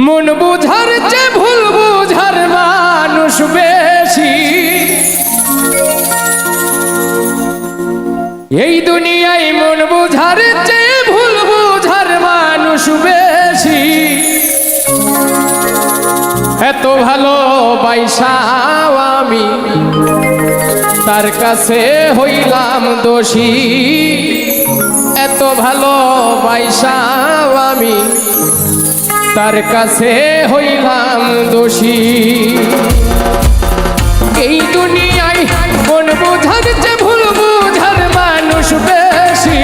মন বুঝার চেয়ে ভুল বুঝার মানুষ বেশি এই দুনিয়ায়। মন বুঝার চেয়ে ভুল বুঝার মানুষ বেশি। এত ভালোবাসাও আমি তার কাছে হইলাম দোষী। এত ভালোবাসাও আমি তার কাছে হইলাম দোষী। এই দুনিয়ায় মন বুঝার চেয়ে ভুল বুঝার মানুষ বেশি।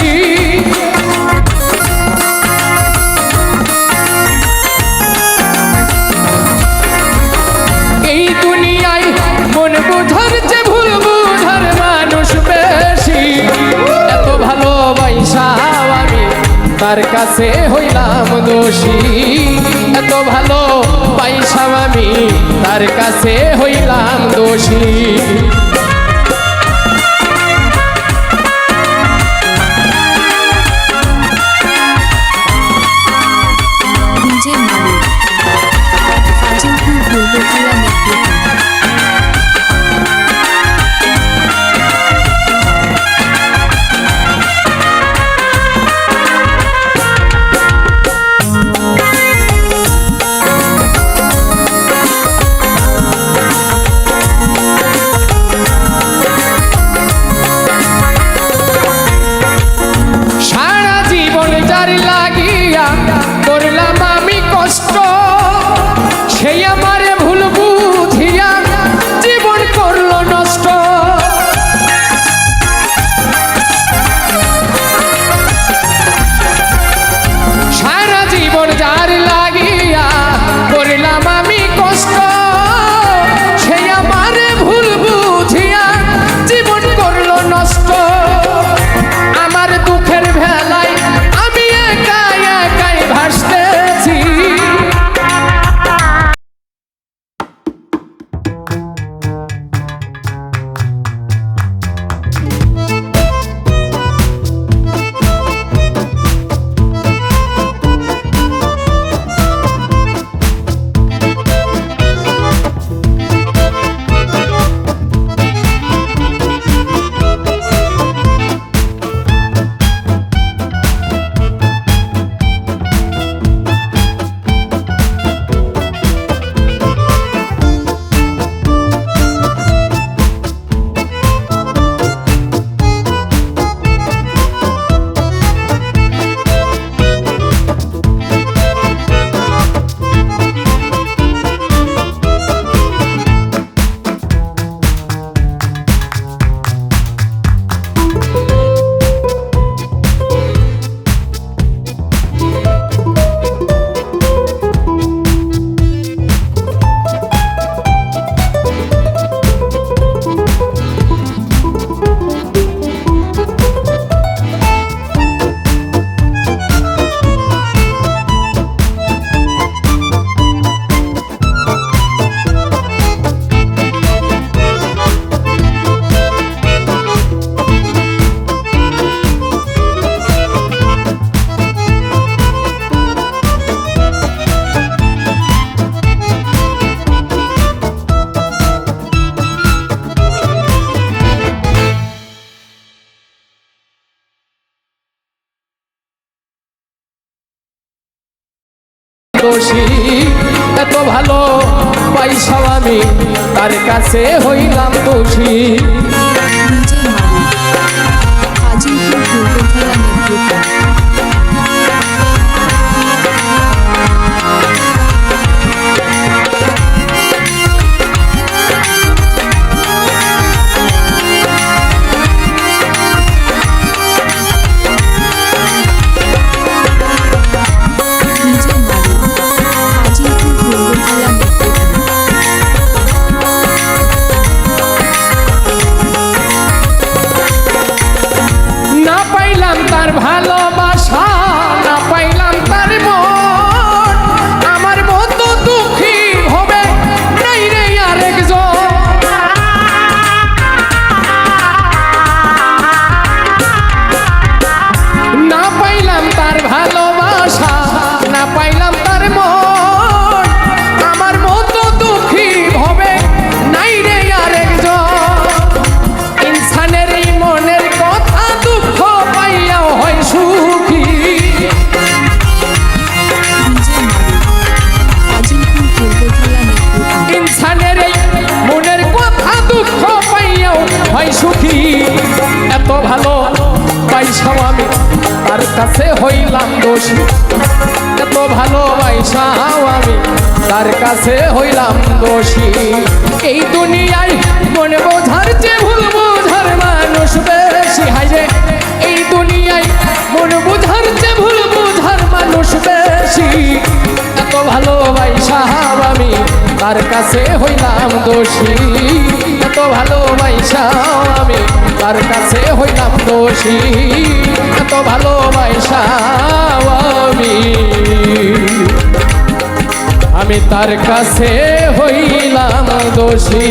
এই দুনিয়ায় মন বুঝার চেয়ে ভুল বুঝার মানুষ বেশি। এত ভালোবাসাও আমি তার কাছে হইলাম দোষী। এত ভালোবাসাও আমি তার কাছে হইলাম দোষী। DJ Malik, Fazilpur Purbokhela Medipur। সারা জীবন যার লাগিয়া করলাম আমি কষ্ট, সেই আমারে ভুল বুঝিয়া জীবন করলো নষ্ট। সারা জীবন যার লাগিয়া করলাম আমি কষ্ট, সেই আমারে ভুল বুঝিয়া জীবন করলো নষ্ট। আমার দুঃখের ভেলায় আমি একাই একাই ভাসতেছি। দোষী এত ভালো পাইসাও আমি তার কাছে হইলাম দোষী। DJ Malik, Fazilpur Purbokhela Medipur। DJ Malik, Fazilpur Purbokhela Medipur। না পাইলাম তার ভালোবাসা প্রাণের এই মনের কথা দুঃখ পাইয়াও হয় সুখী এত ভালো পাইসাও আমি তার কাছে হইলাম দোষী এত ভালোবাসাও আমি তার কাছে হইলাম দোষী এই দুনিয়ায় মনে বোঝার যে ভুল বোঝার মানুষ বেশি হাইরে এই দুনিয়ায় মনে বোঝার যে ভুল বোঝার মানুষ বেশি এত ভালোবাসাও আমি তার কাছে হইলাম দোষী এত ভালোবাসাও আমি তার কাছে হইলাম দোষী এত ভালোবাসাও আমি তার কাছে হইলাম দোষী।